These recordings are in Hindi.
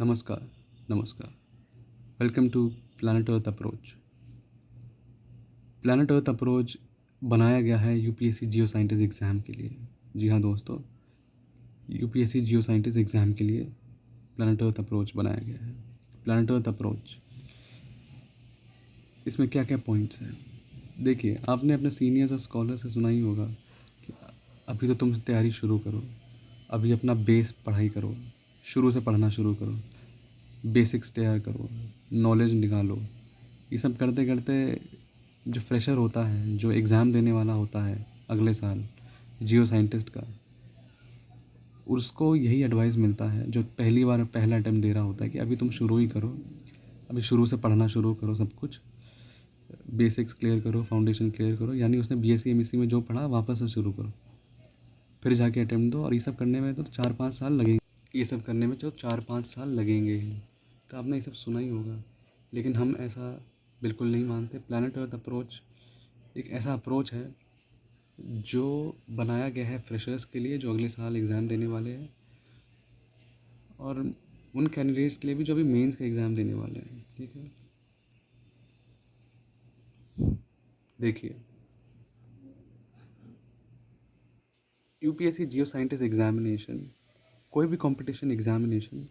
नमस्कार, नमस्कार। Welcome to Planet earth Approach. Planet earth Approach बनाया गया है यूपीएससी जियो साइंटिस्ट एग्ज़ाम के लिए। जी हाँ दोस्तों, यूपीएससी जियो साइंटिस्ट एग्ज़ाम के लिए प्लैनेट अर्थ अप्रोच बनाया गया है। प्लैनेट अर्थ अप्रोच, इसमें क्या क्या पॉइंट्स हैं? देखिए, आपने अपने सीनियर्स और स्कॉलर से सुना ही होगा कि अभी तो तुम तैयारी शुरू करो, अभी अपना बेस पढ़ाई करो, शुरू से पढ़ना शुरू करो, बेसिक्स तैयार करो, नॉलेज निकालो। ये सब करते करते जो फ्रेशर होता है, जो एग्ज़ाम देने वाला होता है अगले साल जियो साइंटिस्ट का, उसको यही एडवाइस मिलता है जो पहली बार पहला अटेम्प्ट दे रहा होता है कि अभी तुम शुरू ही करो, अभी शुरू से पढ़ना शुरू करो, सब कुछ बेसिक्स क्लियर करो, फाउंडेशन क्लियर करो। यानी उसने बीएससी एमएससी में जो पढ़ा वापस से शुरू करो, फिर जाके अटेम्प्ट दो। और ये सब करने में तो 4-5 साल लगेंगे। ये सब करने में तो 4-5 साल लगेंगे ही। तो आपने ये सब सुना ही होगा, लेकिन हम ऐसा बिल्कुल नहीं मानते। प्लैनेट अर्थ अप्रोच एक ऐसा अप्रोच है जो बनाया गया है फ्रेशर्स के लिए, जो अगले साल एग्ज़ाम देने वाले हैं, और उन कैंडिडेट्स के लिए भी जो अभी मेंस का एग्ज़ाम देने वाले हैं। ठीक है, देखिए, यूपीएससी जियो साइंटिस्ट एग्जामिनेशन, कोई भी कंपटीशन एग्जामिनेशन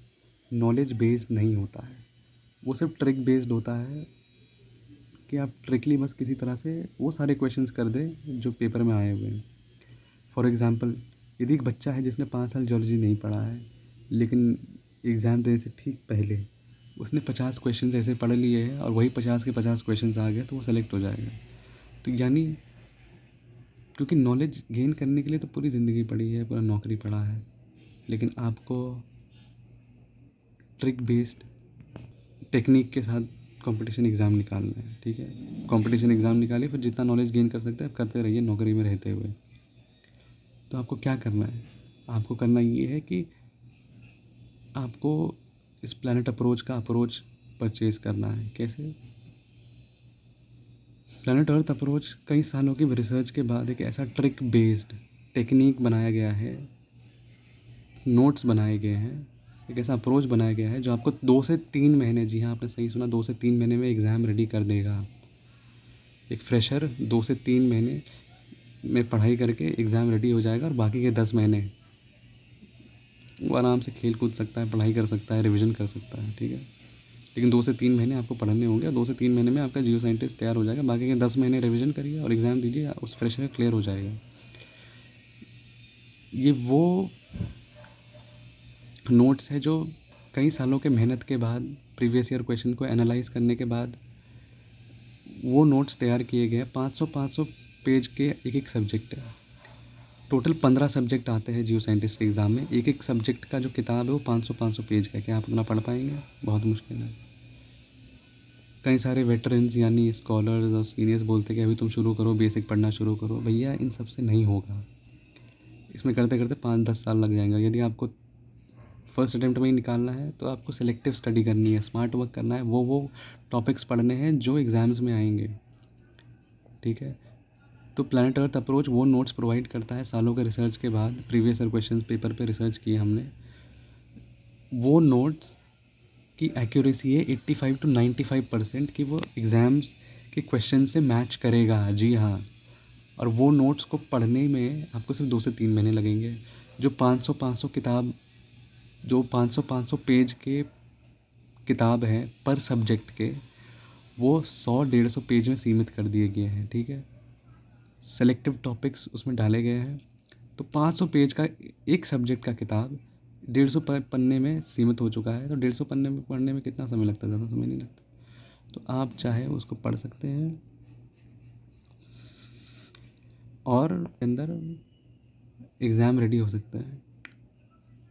नॉलेज बेस्ड नहीं होता है। वो सिर्फ ट्रिक बेस्ड होता है कि आप ट्रिकली बस किसी तरह से वो सारे क्वेश्चंस कर दें जो पेपर में आए हुए हैं। फॉर एग्ज़ाम्पल, यदि एक बच्चा है जिसने 5 साल जियोलॉजी नहीं पढ़ा है, लेकिन एग्ज़ाम देने से ठीक पहले उसने 50 क्वेश्चन ऐसे पढ़ लिए हैं और वही 50 के 50 क्वेश्चन आ गए, तो वो सेलेक्ट हो जाएगा। तो यानी, क्योंकि नॉलेज गेन करने के लिए तो पूरी ज़िंदगी पढ़ी है, पूरा नौकरी पढ़ा है, लेकिन आपको ट्रिक बेस्ड टेक्निक के साथ कंपटीशन एग्ज़ाम निकालना है। ठीक है, कंपटीशन एग्ज़ाम निकालिए, फिर जितना नॉलेज गेन कर सकते हैं आप करते रहिए नौकरी में रहते हुए। तो आपको क्या करना है? आपको करना ये है कि आपको इस प्लैनेट अप्रोच का अप्रोच परचेज़ करना है। कैसे? प्लैनेट अर्थ अप्रोच कई सालों की रिसर्च के बाद एक ऐसा ट्रिक बेस्ड टेक्निक बनाया गया है, नोट्स बनाए गए हैं, एक ऐसा अप्रोच बनाया गया है जो आपको 2 से 3 महीने, जी हाँ आपने सही सुना, 2 से 3 महीने में एग्ज़ाम रेडी कर देगा। एक फ्रेशर 2 से 3 महीने में पढ़ाई करके एग्ज़ाम रेडी हो जाएगा, और बाकी के 10 महीने वो आराम से खेल कूद सकता है, पढ़ाई कर सकता है, रिवीजन कर सकता है। ठीक है, लेकिन 2 से 3 महीने आपको पढ़ने होंगे, और 2 से 3 महीने में आपका जियो साइंटिस्ट तैयार हो जाएगा। बाकी के 10 महीने रिवीजन करिए और एग्ज़ाम दीजिए, उस फ्रेशर क्लियर हो जाएगा। ये वो नोट्स है जो कई सालों के मेहनत के बाद, प्रीवियस ईयर क्वेश्चन को एनालाइज करने के बाद वो नोट्स तैयार किए गए। 500-500 पेज के एक एक सब्जेक्ट है। टोटल 15 सब्जेक्ट आते हैं जियो साइंटिस्ट के एग्ज़ाम में। एक एक सब्जेक्ट का जो किताब है वो 500-500 पेज का है। क्या आप इतना पढ़ पाएंगे? बहुत मुश्किल है। कई सारे वेटरन्स यानी स्कॉलर्स और सीनियर्स बोलते हैं कि अभी तुम शुरू करो, बेसिक पढ़ना शुरू करो। भैया, इन सब से नहीं होगा। इसमें करते करते 5-10 साल लग जाएंगे। यदि आपको फर्स्ट अटेम्प्ट में ही निकालना है तो आपको सेलेक्टिव स्टडी करनी है, स्मार्ट वर्क करना है, वो टॉपिक्स पढ़ने हैं जो एग्ज़ाम्स में आएंगे। ठीक है, तो प्लैनेट अर्थ अप्रोच वो नोट्स प्रोवाइड करता है सालों के रिसर्च के बाद। प्रीवियस ईयर क्वेश्चन पेपर पे रिसर्च किए हमने। वो नोट्स की एक्यूरेसी है 85-95% कि वो एग्ज़ाम्स के क्वेश्चन से मैच करेगा। जी हाँ, और वो नोट्स को पढ़ने में आपको सिर्फ 2 से 3 महीने लगेंगे। जो 500-500 किताब, जो 500-500 पेज के किताब है पर सब्जेक्ट के, वो 100-150 पेज में सीमित कर दिए गए हैं। ठीक है, सेलेक्टिव टॉपिक्स उसमें डाले गए हैं। तो 500 पेज का एक सब्जेक्ट का किताब 150 पन्ने में सीमित हो चुका है। तो 150 पन्ने में पढ़ने में कितना समय लगता है? ज़्यादा समय नहीं लगता। तो आप चाहे उसको पढ़ सकते हैं और अंदर एग्ज़ाम रेडी हो सकते हैं।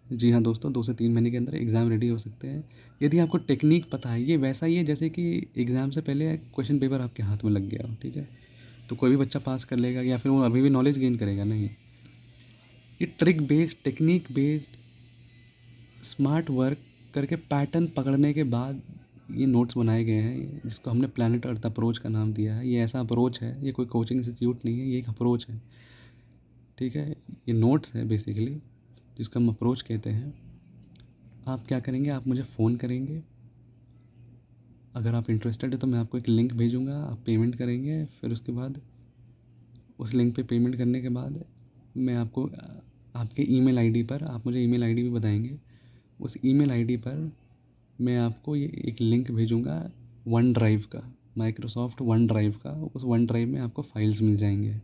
जी हाँ दोस्तों, 2 से 3 महीने के अंदर एग्ज़ाम रेडी हो सकते हैं यदि आपको टेक्निक पता है। ये वैसा ही है जैसे कि एग्ज़ाम से पहले क्वेश्चन पेपर आपके हाथ में लग गया हो। ठीक है, तो कोई भी बच्चा पास कर लेगा या फिर वो अभी भी नॉलेज गेन करेगा? नहीं। ये trick based, technique based, smart work करके पैटर्न पकड़ने के बाद ये नोट्स बनाए गए हैं, जिसको हमने प्लैनेट अर्थ अप्रोच का नाम दिया है। ये ऐसा अप्रोच है, ये कोई कोचिंग इंस्टीट्यूट नहीं है, ये एक अप्रोच है। ठीक है, ये नोट्स है बेसिकली, जिसको हम अप्रोच कहते हैं। आप क्या करेंगे, आप मुझे फ़ोन करेंगे, अगर आप इंटरेस्टेड है तो मैं आपको एक लिंक भेजूँगा, आप पेमेंट करेंगे, फिर उसके बाद उस लिंक पे पेमेंट करने के बाद मैं आपको आपके ईमेल आईडी पर, आप मुझे ईमेल आईडी भी बताएँगे, उस ईमेल आईडी पर मैं आपको ये एक लिंक भेजूँगा वन ड्राइव का, माइक्रोसॉफ्ट वन ड्राइव का। उस वन ड्राइव में आपको फाइल्स मिल जाएँगे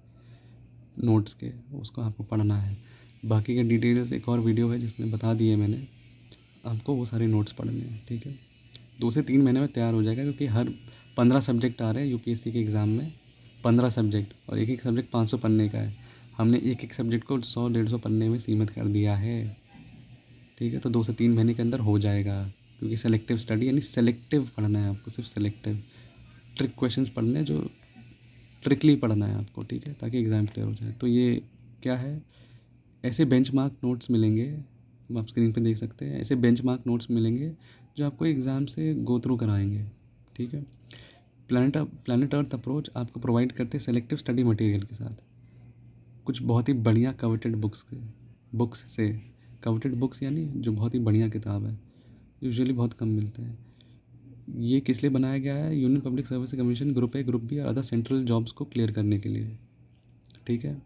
नोट्स के, उसको आपको पढ़ना है। बाकी के डिटेल्स एक और वीडियो है जिसमें बता दिए मैंने, आपको वो सारे नोट्स पढ़ने हैं, ठीक है। 2 से 3 महीने में तैयार हो जाएगा, क्योंकि हर 15 सब्जेक्ट आ रहे हैं यूपीएससी के एग्ज़ाम में, 15 सब्जेक्ट, और एक-एक सब्जेक्ट 500 पन्ने का है। हमने एक-एक सब्जेक्ट को 100-150 पन्ने में सीमित कर दिया है, ठीक है। तो 2 से 3 महीने के अंदर हो जाएगा, क्योंकि सेलेक्टिव स्टडी यानी सेलेक्टिव पढ़ना है आपको, सिर्फ सेलेक्टिव ट्रिक क्वेश्चंस पढ़ने हैं, जो ट्रिकली पढ़ना है आपको, ठीक है, ताकि एग्ज़ाम क्लियर हो जाए। तो ये क्या है, ऐसे बेंचमार्क नोट्स मिलेंगे, आप स्क्रीन पे देख सकते हैं, ऐसे बेंचमार्क नोट्स मिलेंगे जो आपको एग्ज़ाम से गो थ्रू कराएंगे, ठीक है। प्लैनेट अर्थ अप्रोच आपको प्रोवाइड करते हैं सेलेक्टिव स्टडी मटेरियल के साथ, कुछ बहुत ही बढ़िया कवर्टेड बुक्स से, कवर्टेड बुक्स यानी जो बहुत ही बढ़िया किताब है, यूजुअली बहुत कम मिलते हैं। ये किस लिए बनाया गया है, union public service commission group A, group B और अदर सेंट्रल जॉब्स को क्लियर करने के लिए, ठीक है।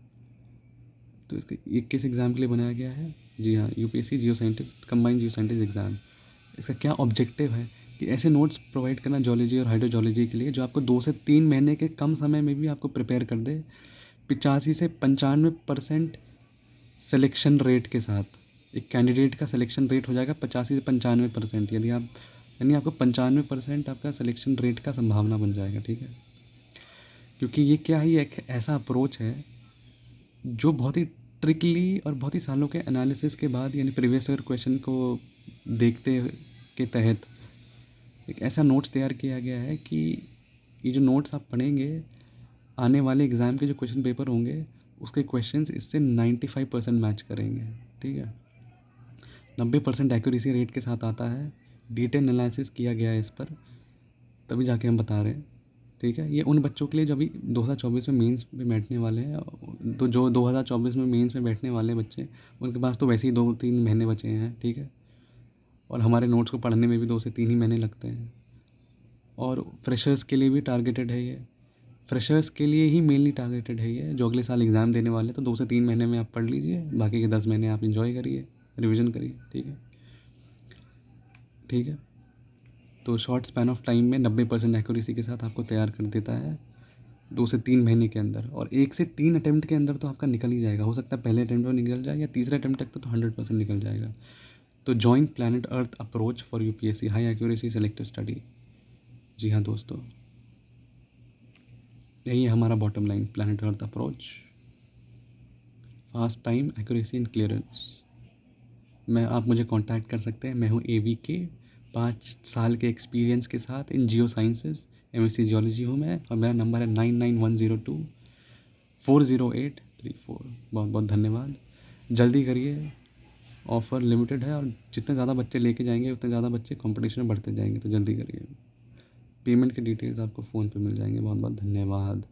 तो इसके ये किस एग्ज़ाम के लिए बनाया गया है, जी हाँ, यूपीएससी जियो साइंटिस्ट, कंबाइंड जियो साइंटिस्ट एग्ज़ाम। इसका क्या ऑब्जेक्टिव है कि ऐसे नोट्स प्रोवाइड करना जियोलॉजी और हाइड्रोलॉजी के लिए, जो आपको 2 से 3 महीने के कम समय में भी आपको प्रिपेयर कर दे, 85 से 95% सिलेक्शन रेट के साथ। एक कैंडिडेट का सिलेक्शन रेट हो जाएगा 85 से 95%, यदि आप, यानी आपको 95% आपका सिलेक्शन रेट का संभावना बन जाएगा, ठीक है। क्योंकि ये क्या है, ये एक ऐसा अप्रोच है जो बहुत ही ट्रिकली और बहुत ही सालों के एनालिसिस के बाद, यानी प्रीवियस ईयर क्वेश्चन को देखते के तहत एक ऐसा नोट्स तैयार किया गया है कि ये जो नोट्स आप पढ़ेंगे, आने वाले एग्ज़ाम के जो क्वेश्चन पेपर होंगे उसके क्वेश्चंस इससे 95% मैच करेंगे, ठीक है। 90% एक्यूरेसी रेट के साथ आता है, डिटेल एनालिसिस किया गया है इस पर, तभी जाके हम बता रहे हैं, ठीक है। ये उन बच्चों के लिए जो अभी 2024 में मेंस में बैठने वाले हैं, तो जो 2024 में मेंस में बैठने वाले बच्चे, उनके पास तो वैसे ही 2-3 महीने बचे हैं, ठीक है। और हमारे नोट्स को पढ़ने में भी 2 से 3 ही महीने लगते हैं। और फ्रेशर्स के लिए भी टारगेटेड है ये, फ्रेशर्स के लिए ही मेनली टारगेटेड है ये, जो अगले साल एग्ज़ाम देने वाले हैं। तो 2 से 3 महीने में आप पढ़ लीजिए, बाकी के 10 महीने आप एंजॉय करिए, रिविज़न करिए, ठीक है, ठीक है। तो शॉर्ट स्पैन ऑफ टाइम में 90% एक्यूरेसी के साथ आपको तैयार कर देता है 2 से 3 महीने के अंदर, और 1 से 3 अटेम्प्ट के अंदर तो आपका निकल ही जाएगा। हो सकता है पहले अटेम्प्ट में निकल जाए, या तीसरे अटेम्प्ट तक तो 100% निकल जाएगा। तो join planet earth approach for UPSC high accuracy selective study. जी हाँ दोस्तों, यही है हमारा bottom line, planet earth approach, fast time accuracy and clearance. आप मुझे कांटेक्ट कर सकते हैं, मैं हूँ AV के, 5 साल के एक्सपीरियंस के साथ इन जियो साइंसेज, MSc जियोलॉजी हूँ मैं, और मेरा नंबर है 9910240834। बहुत बहुत धन्यवाद, जल्दी करिए, ऑफ़र लिमिटेड है, और जितने ज़्यादा बच्चे लेके जाएंगे उतने ज़्यादा बच्चे कंपटीशन में बढ़ते जाएंगे, तो जल्दी करिए। पेमेंट के डिटेल्स आपको फ़ोन पे मिल जाएंगे। बहुत बहुत धन्यवाद।